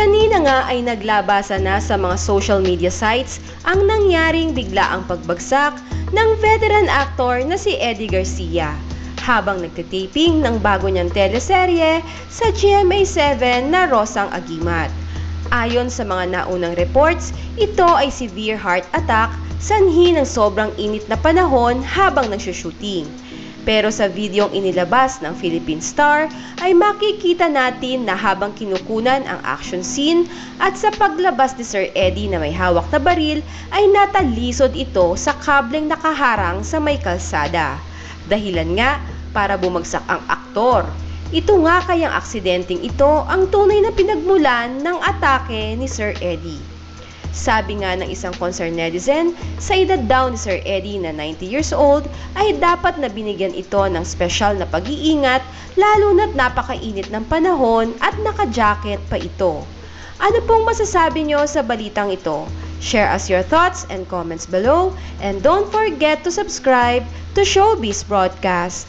Kanina nga ay naglabasa na sa mga social media sites ang nangyaring biglaang pagbagsak ng veteran actor na si Eddie Garcia habang nagtitaping ng bago niyang teleserye sa GMA7 na Rosang Agimat. Ayon sa mga naunang reports, ito ay severe heart attack sanhi ng sobrang init na panahon habang nagsushooting. Pero sa videong inilabas ng Philippine Star ay makikita natin na habang kinukunan ang action scene at sa paglabas ni Sir Eddie na may hawak na baril ay natalisod ito sa kableng nakaharang sa may kalsada. Dahilan nga para bumagsak ang aktor. Ito nga kayang aksidenteng ito ang tunay na pinagmulan ng atake ni Sir Eddie. Sabi nga ng isang concerned netizen, sa edad daw ni Sir Eddie na 90 years old ay dapat na binigyan ito ng special na pag-iingat lalo na't napakainit ng panahon at naka-jacket pa ito. Ano pong masasabi nyo sa balitang ito? Share us your thoughts and comments below and don't forget to subscribe to Showbiz Broadcast.